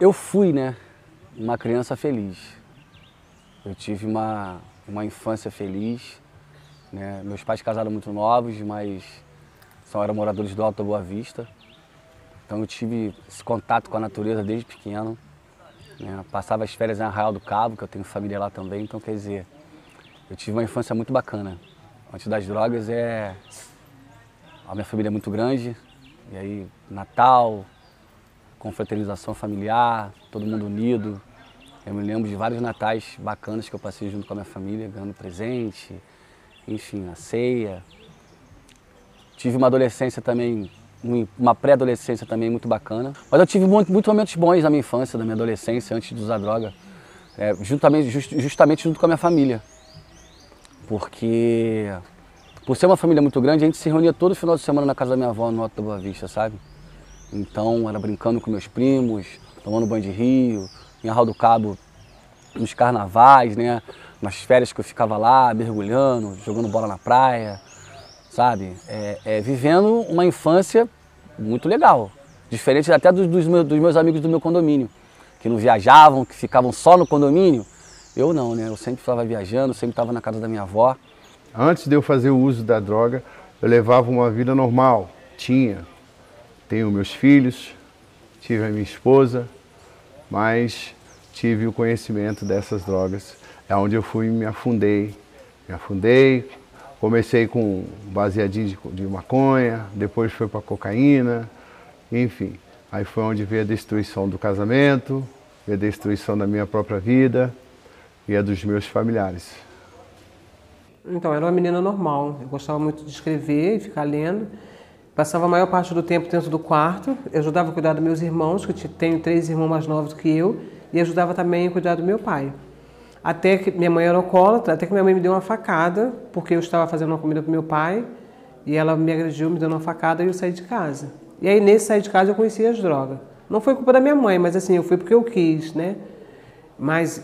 Eu fui, né, uma criança feliz. Eu tive uma infância feliz, né? Meus pais casaram muito novos, mas eram moradores do Alto da Boa Vista. Então eu tive esse contato com a natureza desde pequeno, né? Passava as férias em Arraial do Cabo, que eu tenho família lá também, então quer dizer, eu tive uma infância muito bacana. Antes das drogas a minha família é muito grande, e aí Natal, confraternização familiar, todo mundo unido. Eu me lembro de vários natais bacanas que eu passei junto com a minha família, ganhando presente, enfim, a ceia. Tive uma adolescência também, uma pré-adolescência também muito bacana. Mas eu tive muitos momentos bons na minha infância, na minha adolescência, antes de usar droga, justamente junto com a minha família. Porque, por ser uma família muito grande, a gente se reunia todo final de semana na casa da minha avó, no Alto da Boa Vista, sabe? Então, era brincando com meus primos, tomando banho de rio, em Arraial do Cabo, nos carnavais, né? Nas férias que eu ficava lá, mergulhando, jogando bola na praia, sabe? Vivendo uma infância muito legal, diferente até dos meus amigos do meu condomínio, que não viajavam, que ficavam só no condomínio. Eu não, né? Eu sempre estava viajando, sempre estava na casa da minha avó. Antes de eu fazer o uso da droga, eu levava uma vida normal. Tenho meus filhos, tive a minha esposa, mas tive o conhecimento dessas drogas. É onde eu fui e me afundei. Comecei com baseadinho de maconha, depois foi para cocaína, enfim. Aí foi onde veio a destruição do casamento, veio a destruição da minha própria vida e a dos meus familiares. Então, eu era uma menina normal. Eu gostava muito de escrever e ficar lendo. Passava a maior parte do tempo dentro do quarto. Eu ajudava a cuidar dos meus irmãos, que tenho 3 irmãos mais novos do que eu, e ajudava também a cuidar do meu pai. Até que minha mãe era alcoólatra, até que minha mãe me deu uma facada, porque eu estava fazendo uma comida para o meu pai, e ela me agrediu, me deu uma facada e eu saí de casa. E aí, nesse sair de casa, eu conheci as drogas. Não foi culpa da minha mãe, mas assim, eu fui porque eu quis, né? Mas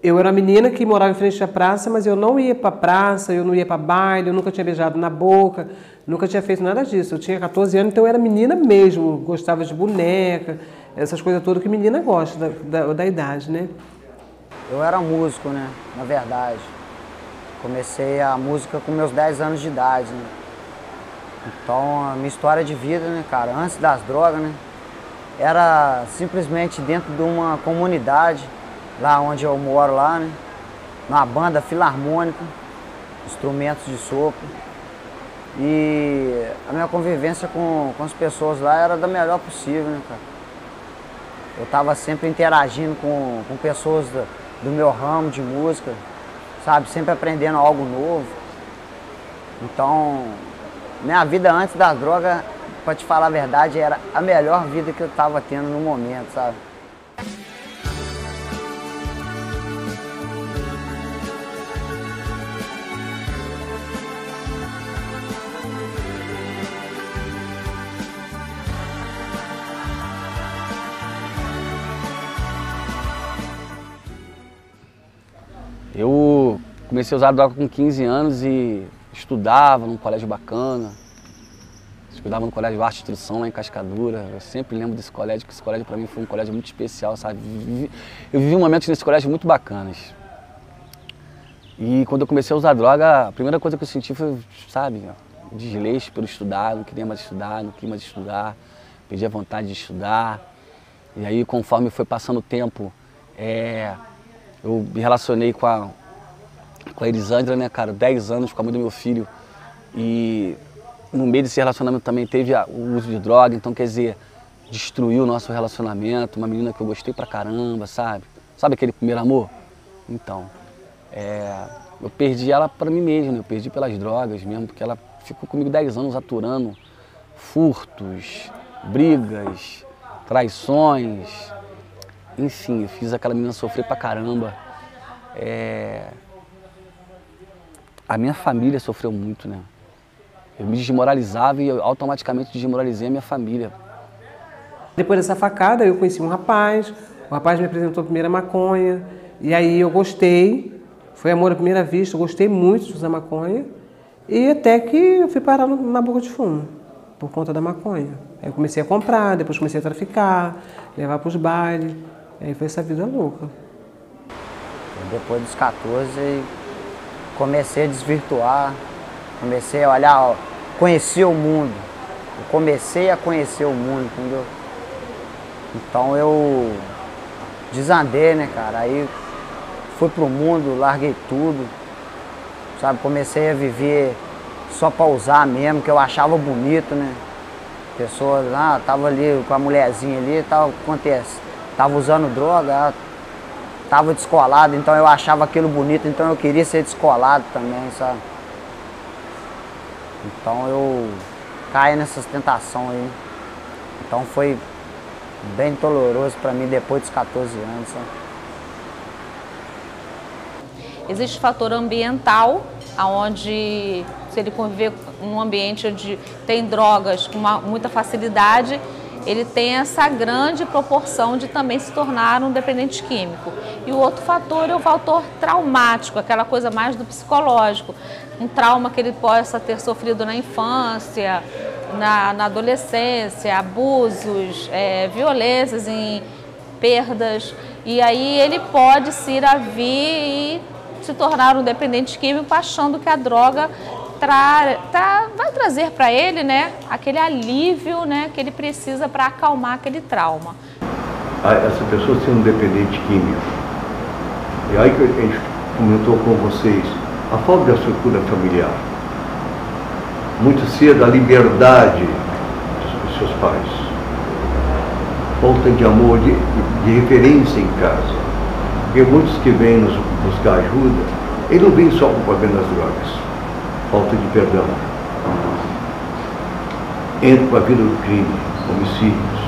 eu era uma menina que morava em frente à praça, mas eu não ia para praça, eu não ia para baile, eu nunca tinha beijado na boca, nunca tinha feito nada disso. Eu tinha 14 anos, então eu era menina mesmo, gostava de boneca, essas coisas todas que menina gosta da idade, né? Eu era músico, né, na verdade. Comecei a música com meus 10 anos de idade, né? Então, a minha história de vida, né, cara, antes das drogas, né, era simplesmente dentro de uma comunidade, lá onde eu moro, lá, né, numa banda filarmônica, instrumentos de sopro. E a minha convivência com as pessoas lá era da melhor possível, né, cara. Eu estava sempre interagindo com pessoas do meu ramo de música, sabe, sempre aprendendo algo novo. Então, minha vida antes das drogas, pra te falar a verdade, era a melhor vida que eu estava tendo no momento, sabe. Eu comecei a usar droga com 15 anos e estudava num colégio bacana. Estudava no colégio de arte e instrução lá em Cascadura. Eu sempre lembro desse colégio, porque esse colégio para mim foi um colégio muito especial, sabe? Eu vivi momentos nesse colégio muito bacanas. E quando eu comecei a usar droga, a primeira coisa que eu senti foi, sabe, desleixo pelo estudar, não queria mais estudar, não queria mais estudar, perdi a vontade de estudar. E aí, conforme foi passando o tempo, eu me relacionei com a Elisângela, né, cara, 10 anos com a mãe do meu filho. E no meio desse relacionamento também teve o uso de droga, então quer dizer, destruiu o nosso relacionamento, uma menina que eu gostei pra caramba, sabe? Sabe aquele primeiro amor? Então, eu perdi ela pra mim mesmo, né? Eu perdi pelas drogas mesmo, porque ela ficou comigo 10 anos aturando furtos, brigas, traições. Enfim, eu fiz aquela menina sofrer pra caramba. A minha família sofreu muito, né? Eu me desmoralizava e eu automaticamente desmoralizei a minha família. Depois dessa facada, eu conheci um rapaz, o rapaz me apresentou a primeira maconha, e aí eu gostei, foi amor à primeira vista, eu gostei muito de usar maconha, e até que eu fui parar na boca de fumo, por conta da maconha. Aí eu comecei a comprar, depois comecei a traficar, levar para os bailes. Aí foi essa vida louca. Depois dos 14, comecei a desvirtuar, comecei a olhar, ó, conhecer o mundo. Eu comecei a conhecer o mundo, entendeu? Então eu desandei, né, cara? Aí fui pro mundo, larguei tudo, sabe? Comecei a viver só pra usar mesmo, que eu achava bonito, né? Pessoas, tava ali com a mulherzinha ali, tava usando droga, tava descolado, então eu achava aquilo bonito, então eu queria ser descolado também, sabe? Então eu caí nessas tentações aí. Então foi bem doloroso pra mim depois dos 14 anos, sabe? Existe o fator ambiental, onde se ele conviver num ambiente onde tem drogas com muita facilidade, ele tem essa grande proporção de também se tornar um dependente químico. E o outro fator é o fator traumático, aquela coisa mais do psicológico. Um trauma que ele possa ter sofrido na infância, na adolescência, abusos, violências, perdas. E aí ele pode se ir a vir e se tornar um dependente químico achando que a droga vai trazer para ele, né, aquele alívio, né, que ele precisa para acalmar aquele trauma. Essa pessoa ser um dependente químico, e aí que a gente comentou com vocês, a falta da estrutura familiar, muito cedo a liberdade dos seus pais, falta de amor, de referência em casa, porque muitos que vêm nos buscar ajuda, eles não vêm só com o problema das drogas, falta de perdão, entra com a vida do crime, homicídios,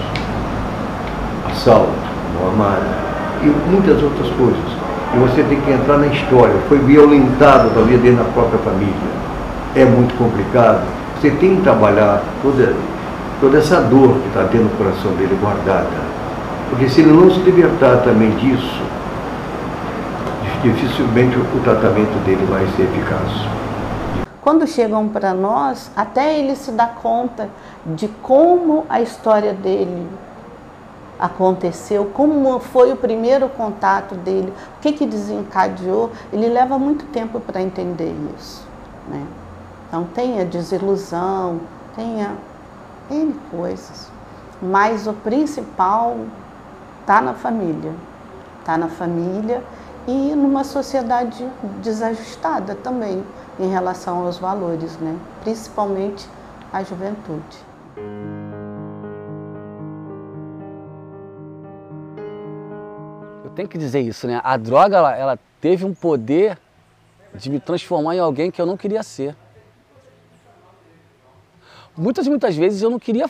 assalto, no armário e muitas outras coisas. E você tem que entrar na história, foi violentado talvez dentro da própria família, é muito complicado. Você tem que trabalhar toda essa dor que está dentro do coração dele guardada, porque se ele não se libertar também disso, dificilmente o tratamento dele vai ser eficaz. Quando chegam para nós, até ele se dá conta de como a história dele aconteceu, como foi o primeiro contato dele, o que desencadeou, ele leva muito tempo para entender isso, né? Então tem a desilusão, tem N coisas, mas o principal está na família e numa sociedade desajustada também em relação aos valores, né? Principalmente a juventude. Eu tenho que dizer isso, né? A droga, ela teve um poder de me transformar em alguém que eu não queria ser. Muitas vezes eu não queria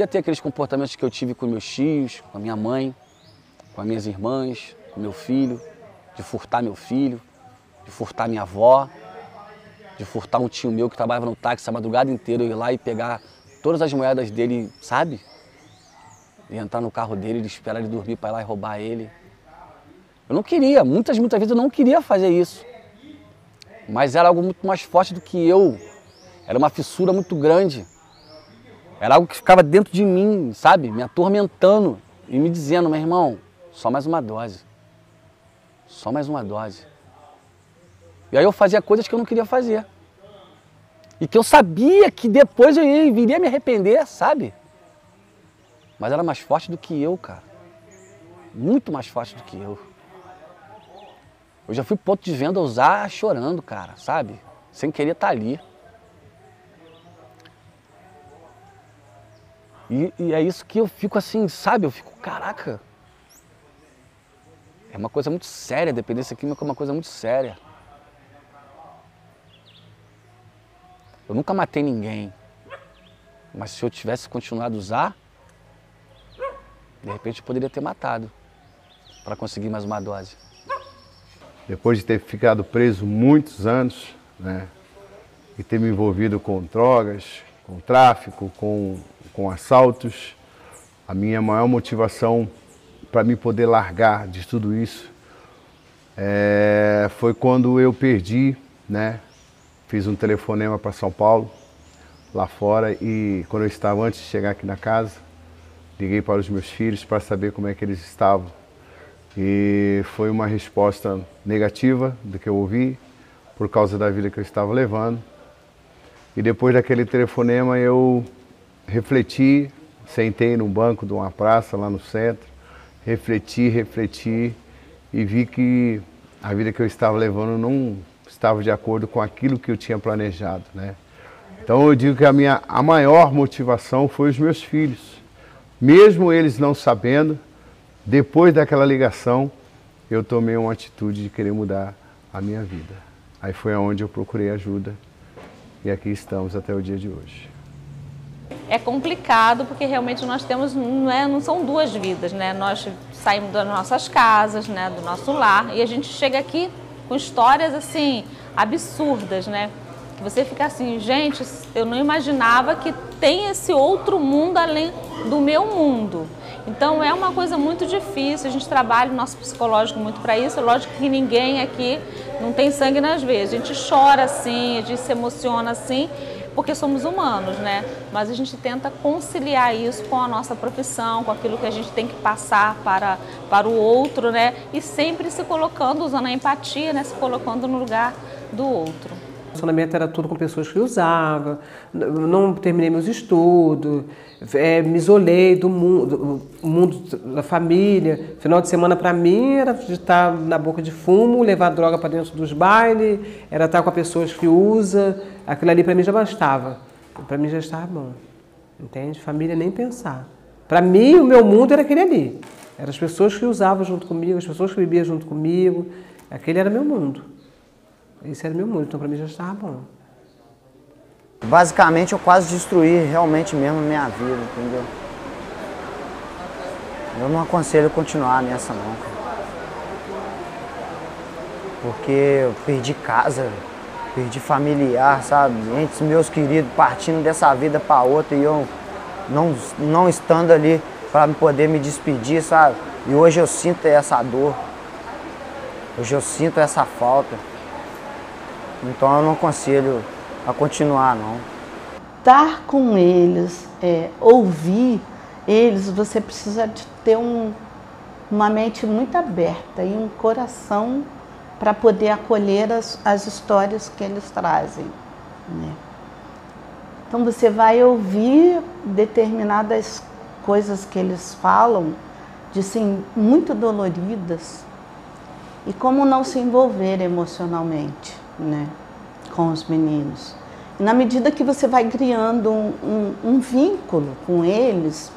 ter aqueles comportamentos que eu tive com meus tios, com a minha mãe, com as minhas irmãs, com meu filho, de furtar meu filho, de furtar minha avó, de furtar um tio meu que trabalhava no táxi a madrugada inteira, eu ir lá e pegar todas as moedas dele, sabe? E entrar no carro dele, esperar ele dormir para ir lá e roubar ele. Eu não queria, muitas vezes eu não queria fazer isso. Mas era algo muito mais forte do que eu. Era uma fissura muito grande. Era algo que ficava dentro de mim, sabe? Me atormentando e me dizendo, meu irmão, só mais uma dose. Só mais uma dose. E aí eu fazia coisas que eu não queria fazer. E que eu sabia que depois eu viria me arrepender, sabe? Mas era mais forte do que eu, cara. Muito mais forte do que eu. Eu já fui pro ponto de venda usar chorando, cara, sabe? Sem querer estar ali. E é isso que eu fico assim, sabe? Eu fico, caraca. É uma coisa muito séria, dependência química é uma coisa muito séria. Eu nunca matei ninguém. Mas se eu tivesse continuado a usar, de repente eu poderia ter matado para conseguir mais uma dose. Depois de ter ficado preso muitos anos, né, e ter me envolvido com drogas, com tráfico, com assaltos, a minha maior motivação para me poder largar de tudo isso foi quando eu perdi, né, fiz um telefonema para São Paulo, lá fora e quando eu estava antes de chegar aqui na casa, liguei para os meus filhos para saber como é que eles estavam. E foi uma resposta negativa do que eu ouvi, por causa da vida que eu estava levando. E depois daquele telefonema eu refleti, sentei num banco de uma praça lá no centro, refleti e vi que a vida que eu estava levando não estava de acordo com aquilo que eu tinha planejado, né? Então eu digo que a maior motivação foi os meus filhos. Mesmo eles não sabendo, depois daquela ligação, eu tomei uma atitude de querer mudar a minha vida. Aí foi onde eu procurei ajuda e aqui estamos até o dia de hoje. É complicado porque realmente nós temos, não são duas vidas, né? Nós saímos das nossas casas, né, do nosso lar, e a gente chega aqui com histórias assim absurdas, né? Que você fica assim, gente, eu não imaginava que tem esse outro mundo além do meu mundo. Então é uma coisa muito difícil, a gente trabalha o nosso psicológico muito para isso. Lógico que ninguém aqui não tem sangue nas veias, a gente chora assim, a gente se emociona assim, porque somos humanos, né? Mas a gente tenta conciliar isso com a nossa profissão, com aquilo que a gente tem que passar para o outro, né? E sempre se colocando, usando a empatia, né? Se colocando no lugar do outro. O relacionamento era tudo com pessoas que eu usava, não terminei meus estudos, me isolei do mundo da família. Final de semana para mim era de estar na boca de fumo, levar droga para dentro dos bailes, era estar com as pessoas que usa. Aquilo ali para mim já bastava, para mim já estava bom, entende? Família nem pensar. Para mim o meu mundo era aquele ali, eram as pessoas que usavam junto comigo, as pessoas que bebiam junto comigo, aquele era meu mundo. Esse era meu mundo, então para mim já estava bom. Basicamente eu quase destruí realmente mesmo a minha vida, entendeu? Eu não aconselho continuar nessa não, cara. Porque eu perdi casa, perdi familiar, sabe? Entes meus queridos partindo dessa vida para outra e eu não estando ali para poder me despedir, sabe? E hoje eu sinto essa dor, hoje eu sinto essa falta. Então eu não aconselho a continuar, não. Estar com eles, ouvir eles, você precisa de ter uma mente muito aberta e um coração para poder acolher as histórias que eles trazem, né? Então você vai ouvir determinadas coisas que eles falam, de sim, muito doloridas, e como não se envolver emocionalmente, né, com os meninos. E na medida que você vai criando um vínculo com eles,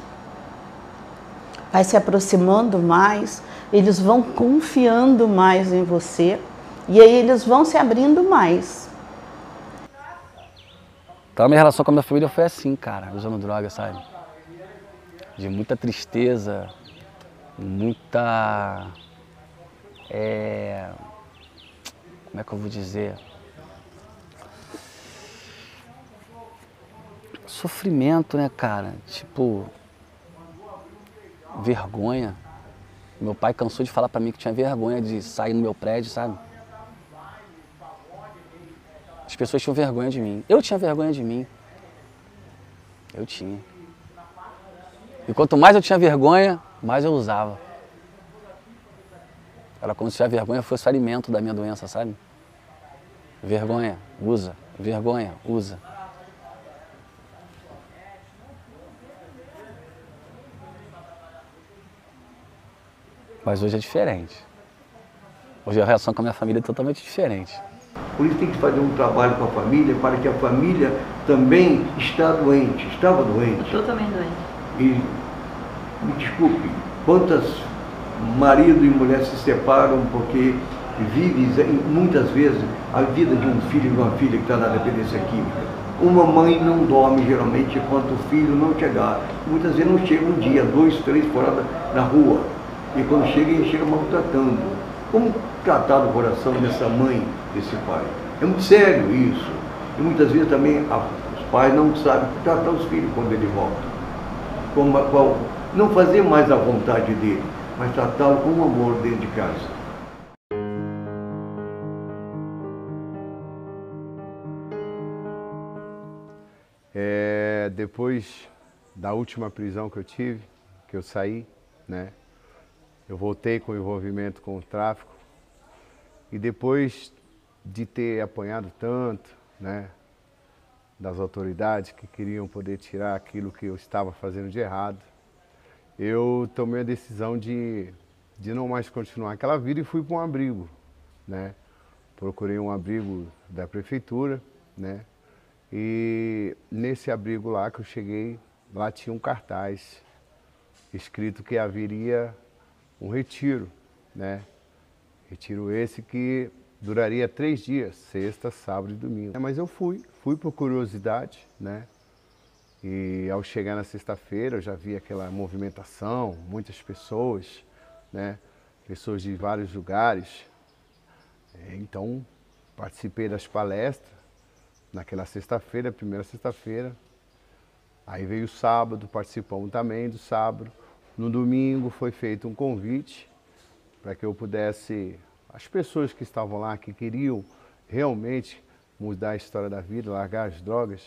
vai se aproximando mais, eles vão confiando mais em você e aí eles vão se abrindo mais. Então a minha relação com a minha família foi assim, cara, usando droga, sabe? De muita tristeza, muita... como é que eu vou dizer? Sofrimento, né, cara? Tipo, vergonha. Meu pai cansou de falar pra mim que tinha vergonha de sair no meu prédio, sabe? As pessoas tinham vergonha de mim. Eu tinha vergonha de mim. Eu tinha. E quanto mais eu tinha vergonha, mais eu usava. Era como se a vergonha fosse o alimento da minha doença, sabe? Vergonha, usa. Vergonha, usa. Mas hoje é diferente. Hoje a relação com a minha família é totalmente diferente. Por isso tem que fazer um trabalho com a família, para que a família também está doente, estava doente. Eu também doente. E, me desculpe, quantas marido e mulher se separam porque vivem muitas vezes a vida de um filho e de uma filha que está na dependência química. Uma mãe não dorme geralmente enquanto o filho não chegar. Muitas vezes não chega um dia, 2, 3 fora na rua. E quando chega, ele chega maltratando. Como tratar o coração dessa mãe, desse pai? É muito sério isso. E muitas vezes também os pais não sabem tratar os filhos quando ele volta. Não fazer mais a vontade dele, mas tratá-lo com amor dentro de casa. Depois da última prisão que eu tive, que eu saí, né? Eu voltei com envolvimento com o tráfico. E depois de ter apanhado tanto, né, das autoridades que queriam poder tirar aquilo que eu estava fazendo de errado, eu tomei a decisão de não mais continuar aquela vida e fui para um abrigo, né? Procurei um abrigo da prefeitura, né? E nesse abrigo lá que eu cheguei, lá tinha um cartaz escrito que haveria um retiro, né? Retiro esse que duraria 3 dias, sexta, sábado e domingo. Mas eu fui por curiosidade, né? E ao chegar na sexta-feira eu já vi aquela movimentação, muitas pessoas, né? Pessoas de vários lugares. Então participei das palestras naquela sexta-feira, primeira sexta-feira. Aí veio o sábado, participamos também do sábado. No domingo foi feito um convite para que eu pudesse, as pessoas que estavam lá, que queriam realmente mudar a história da vida, largar as drogas,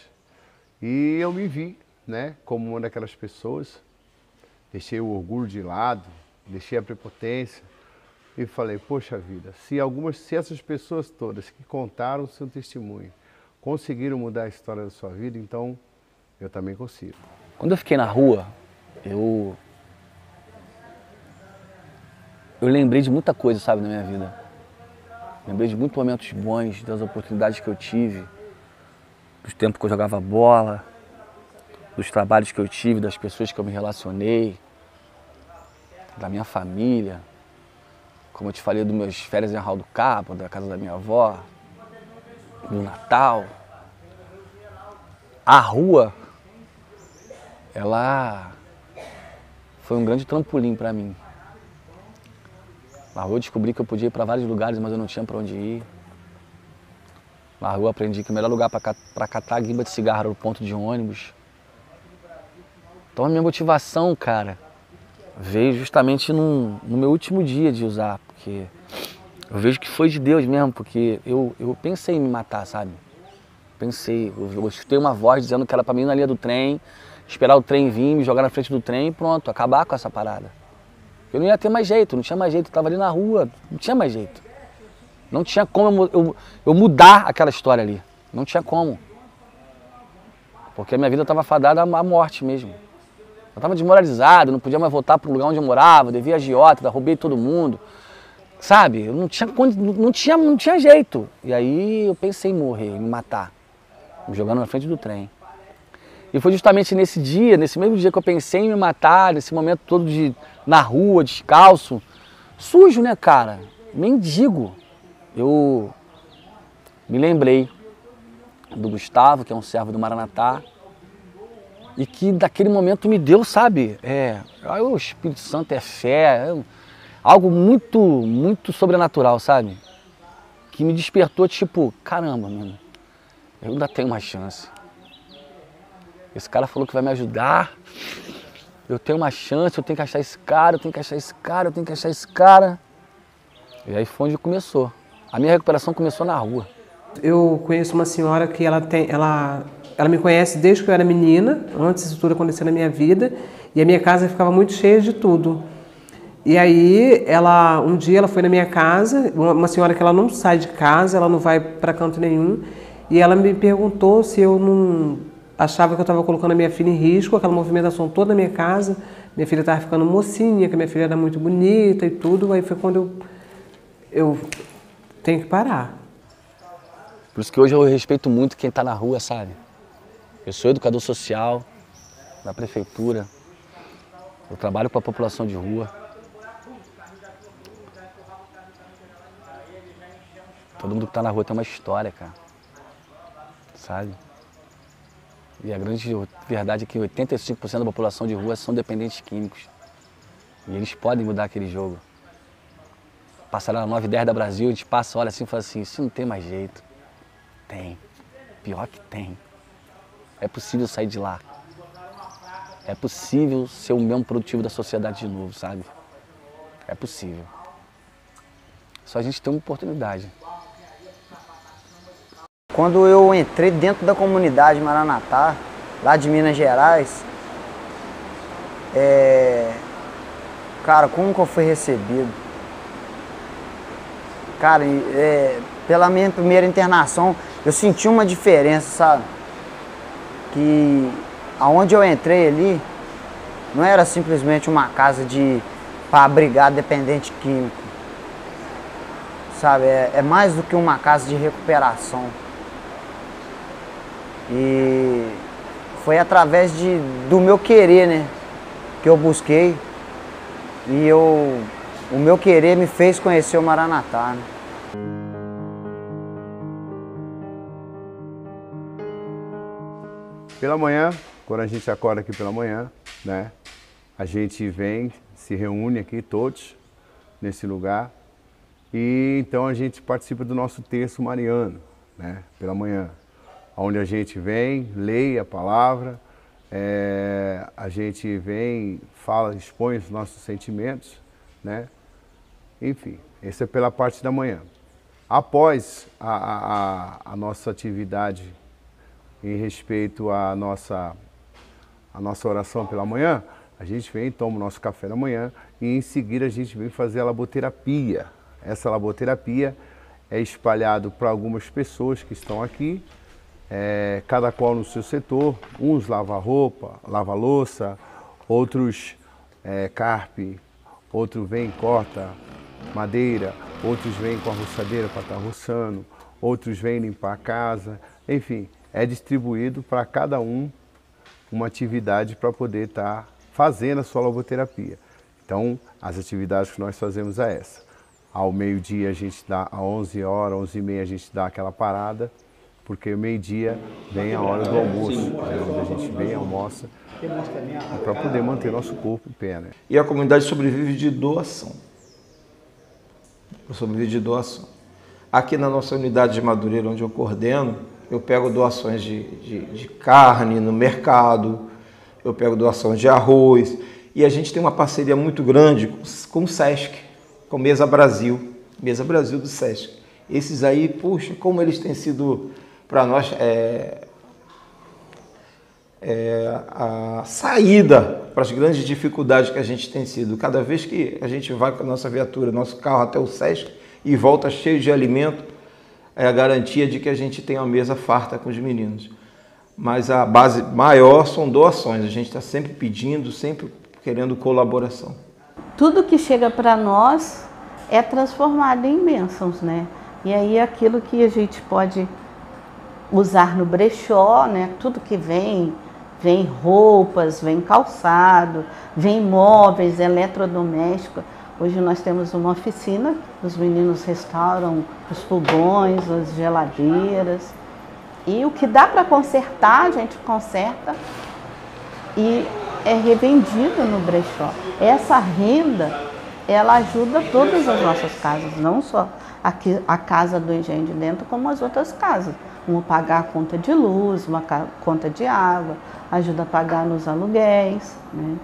e eu me vi, né, como uma daquelas pessoas, deixei o orgulho de lado, deixei a prepotência e falei, poxa vida, se essas pessoas todas que contaram o seu testemunho conseguiram mudar a história da sua vida, então eu também consigo. Quando eu fiquei na rua, eu lembrei de muita coisa, sabe, na minha vida. Lembrei de muitos momentos bons, das oportunidades que eu tive, dos tempos que eu jogava bola, dos trabalhos que eu tive, das pessoas que eu me relacionei, da minha família. Como eu te falei, dos meus férias em Arraial do Cabo, da casa da minha avó, do Natal. A rua, ela foi um grande trampolim para mim. Na rua eu descobri que eu podia ir para vários lugares, mas eu não tinha para onde ir. Na rua eu aprendi que o melhor lugar para catar a guimba de cigarro era o ponto de ônibus. Então a minha motivação, cara, veio justamente no meu último dia de usar, porque eu vejo que foi de Deus mesmo, porque eu pensei em me matar, sabe? Pensei, eu escutei uma voz dizendo que era para mim ir na linha do trem, esperar o trem vir, me jogar na frente do trem e pronto, acabar com essa parada. Eu não ia ter mais jeito, não tinha mais jeito, eu estava ali na rua, não tinha mais jeito. Não tinha como eu mudar aquela história ali, não tinha como. Porque a minha vida estava fadada à morte mesmo. Eu estava desmoralizado, não podia mais voltar para o lugar onde eu morava, devia agiota, roubei todo mundo. Sabe, eu não tinha jeito. E aí eu pensei em morrer, em me matar, me jogando na frente do trem. E foi justamente nesse dia, nesse mesmo dia que eu pensei em me matar, nesse momento todo na rua, descalço, sujo, né, cara? Mendigo. Eu me lembrei do Gustavo, que é um servo do Maranatá, e que daquele momento me deu, sabe? O Espírito Santo é fé, algo muito, muito sobrenatural, sabe? Que me despertou, tipo, caramba, mano, eu ainda tenho uma chance. Esse cara falou que vai me ajudar, eu tenho uma chance, eu tenho que achar esse cara, eu tenho que achar esse cara, eu tenho que achar esse cara. E aí foi onde começou. A minha recuperação começou na rua. Eu conheço uma senhora que ela me conhece desde que eu era menina, antes disso tudo acontecer na minha vida, e a minha casa ficava muito cheia de tudo. E aí, um dia ela foi na minha casa, uma senhora que ela não sai de casa, ela não vai para canto nenhum, e ela me perguntou se eu não achava que eu estava colocando a minha filha em risco, aquela movimentação toda na minha casa, minha filha estava ficando mocinha, que a minha filha era muito bonita e tudo, aí foi quando eu tenho que parar. Por isso que hoje eu respeito muito quem está na rua, sabe? Eu sou educador social da prefeitura, eu trabalho com a população de rua. Todo mundo que está na rua tem uma história, cara, sabe? E a grande verdade é que 85% da população de rua são dependentes químicos. E eles podem mudar aquele jogo. Passarela 9 e 10 da Brasil, a gente passa, olha assim e fala assim, isso não tem mais jeito. Tem. Pior que tem. É possível sair de lá. É possível ser o mesmo produtivo da sociedade de novo, sabe? É possível. Só a gente tem uma oportunidade. Quando eu entrei dentro da comunidade Maranatá, lá de Minas Gerais. Cara, como que eu fui recebido? Cara, pela minha primeira internação, eu senti uma diferença, sabe? Que aonde eu entrei ali, não era simplesmente uma casa para abrigar dependente químico. Sabe, é mais do que uma casa de recuperação. E foi através do meu querer, né, que eu busquei. E o meu querer me fez conhecer o Maranatá, né? Pela manhã, quando a gente acorda aqui pela manhã, né, a gente vem, se reúne aqui todos nesse lugar. E então a gente participa do nosso terço mariano, né, pela manhã, onde a gente vem, lê a palavra, a gente vem, fala, expõe os nossos sentimentos, né, enfim, esse é pela parte da manhã. Após a nossa atividade em respeito à nossa oração pela manhã, a gente vem, toma o nosso café da manhã e em seguida a gente vem fazer a laboterapia. Essa laboterapia é espalhada para algumas pessoas que estão aqui, cada qual no seu setor. Uns lavam roupa, lavam louça, outros carpe, outros vêm corta madeira, outros vêm com a roçadeira para estar roçando, outros vêm limpar a casa. Enfim, é distribuído para cada um uma atividade para poder estar fazendo a sua laboterapia. Então, as atividades que nós fazemos é essa. Ao meio-dia a gente dá, às 11 horas, 11h30 a gente dá aquela parada, porque meio-dia vem a hora do almoço, onde a gente vem, almoça, para poder manter nosso corpo em pé, né? E a comunidade sobrevive de doação. Sobrevive de doação. Aqui na nossa unidade de Madureira, onde eu coordeno, eu pego doações de carne no mercado, eu pego doações de arroz, e a gente tem uma parceria muito grande com o SESC, com Mesa Brasil do SESC. Esses aí, puxa, como eles têm sido para nós a saída para as grandes dificuldades que a gente tem sido. Cada vez que a gente vai com a nossa viatura, nosso carro até o SESC e volta cheio de alimento, é a garantia de que a gente tem uma mesa farta com os meninos. Mas a base maior são doações. A gente está sempre pedindo, sempre querendo colaboração. Tudo que chega para nós é transformado em bênçãos, né? E aí aquilo que a gente pode usar no brechó, né? Tudo que vem roupas, vem calçado, vem móveis, eletrodomésticos. Hoje nós temos uma oficina, os meninos restauram os fogões, as geladeiras. E o que dá para consertar, a gente conserta e é revendido no brechó. Essa renda, ela ajuda todas as nossas casas, não só aqui, a casa do Engenho de Dentro, como as outras casas. Uma pagar a conta de luz, uma conta de água, ajuda a pagar nos aluguéis, né?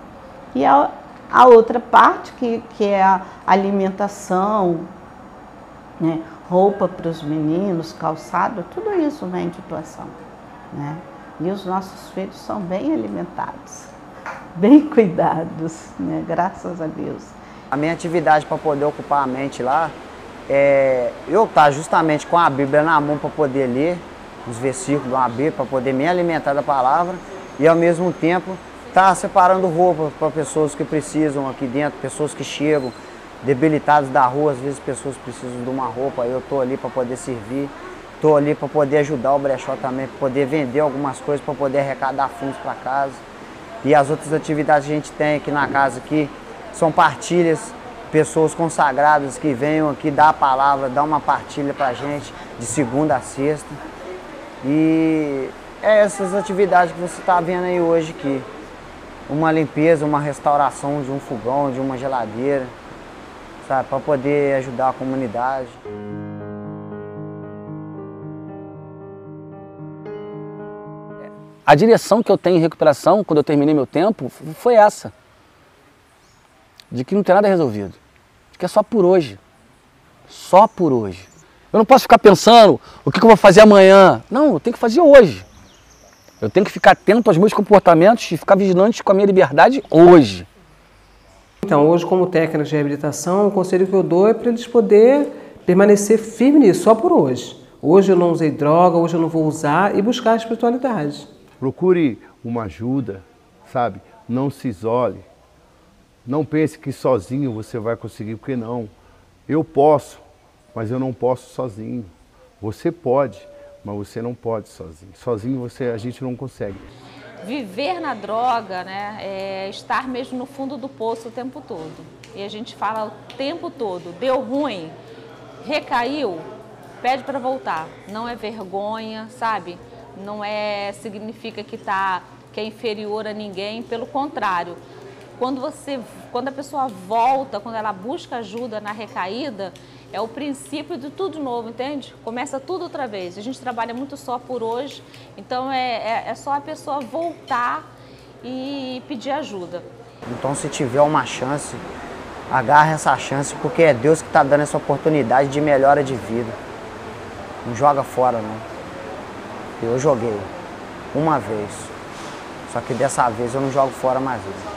E a outra parte, que é a alimentação, né? Roupa para os meninos, calçado, tudo isso vem de doação, né? E os nossos filhos são bem alimentados, bem cuidados, né? Graças a Deus. A minha atividade para poder ocupar a mente lá é eu estar justamente com a Bíblia na mão para poder ler os versículos da Bíblia, para poder me alimentar da palavra e ao mesmo tempo estar separando roupa para pessoas que precisam aqui dentro, pessoas que chegam debilitadas da rua, às vezes pessoas precisam de uma roupa, eu estou ali para poder servir, estou ali para poder ajudar o brechó também, para poder vender algumas coisas, para poder arrecadar fundos para casa. E as outras atividades que a gente tem aqui na casa aqui são partilhas, pessoas consagradas que venham aqui dar a palavra, dar uma partilha para a gente de segunda a sexta. E é essas atividades que você está vendo aí hoje aqui. Uma limpeza, uma restauração de um fogão, de uma geladeira, sabe, para poder ajudar a comunidade. A direção que eu tenho em recuperação, quando eu terminei meu tempo, foi essa. De que não tem nada resolvido. De que é só por hoje. Só por hoje. Eu não posso ficar pensando o que eu vou fazer amanhã. Não, eu tenho que fazer hoje. Eu tenho que ficar atento aos meus comportamentos e ficar vigilante com a minha liberdade hoje. Então, hoje, como técnico de reabilitação, o conselho que eu dou é para eles poderem permanecer firmes nisso, só por hoje. Hoje eu não usei droga, hoje eu não vou usar, e buscar a espiritualidade. Procure uma ajuda, sabe? Não se isole. Não pense que sozinho você vai conseguir, porque não. Eu posso, mas eu não posso sozinho. Você pode, mas você não pode sozinho. Sozinho a gente não consegue. Viver na droga, né, é estar mesmo no fundo do poço o tempo todo. E a gente fala o tempo todo, deu ruim, recaiu, pede para voltar. Não é vergonha, sabe? Não significa que é inferior a ninguém, pelo contrário. Quando a pessoa volta, quando ela busca ajuda na recaída, é o princípio de tudo novo, entende? Começa tudo outra vez. A gente trabalha muito só por hoje, então é só a pessoa voltar e pedir ajuda. Então, se tiver uma chance, agarra essa chance, porque é Deus que está dando essa oportunidade de melhora de vida. Não joga fora, não. Eu joguei uma vez, só que dessa vez eu não jogo fora mais isso.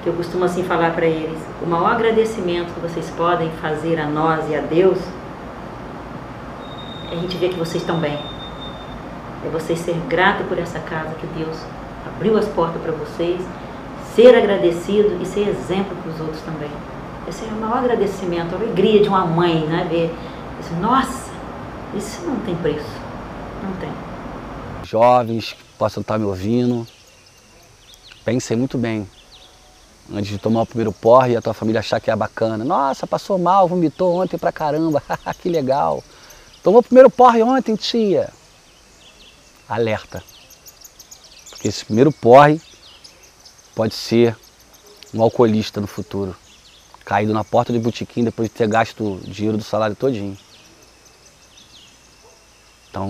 Que eu costumo assim falar para eles, o maior agradecimento que vocês podem fazer a nós e a Deus é a gente ver que vocês estão bem. É vocês ser grato por essa casa que Deus abriu as portas para vocês, ser agradecido e ser exemplo para os outros também. Esse é o maior agradecimento, a alegria de uma mãe, né? Ver isso, nossa, isso não tem preço, não tem. Jovens que possam estar me ouvindo, pensem muito bem. Antes de tomar o primeiro porre e a tua família achar que é bacana. Nossa, passou mal, vomitou ontem pra caramba, que legal. Tomou o primeiro porre ontem, tia. Alerta. Porque esse primeiro porre pode ser um alcoolista no futuro. Caído na porta de botequim depois de ter gasto o dinheiro do salário todinho. Então,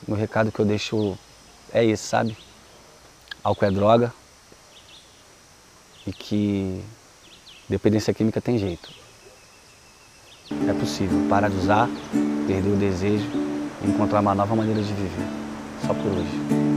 meu recado que eu deixo é esse, sabe? Álcool é droga. E que dependência química tem jeito. É possível parar de usar, perder o desejo e encontrar uma nova maneira de viver. Só por hoje.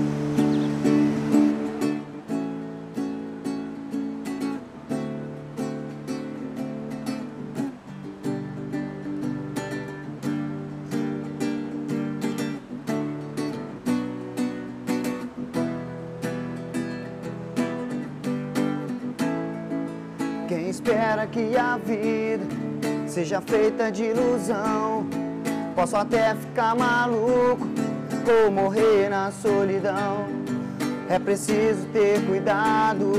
Quem espera que a vida seja feita de ilusão, posso até ficar maluco ou morrer na solidão. É preciso ter cuidado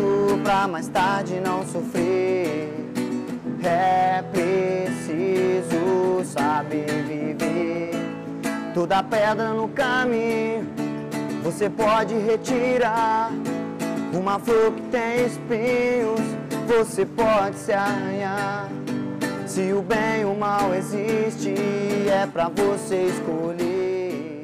pra mais tarde não sofrer. É preciso saber viver. Toda pedra no caminho você pode retirar. Uma flor que tem espinhos você pode se arranhar. Se o bem e o mal existe, é pra você escolher.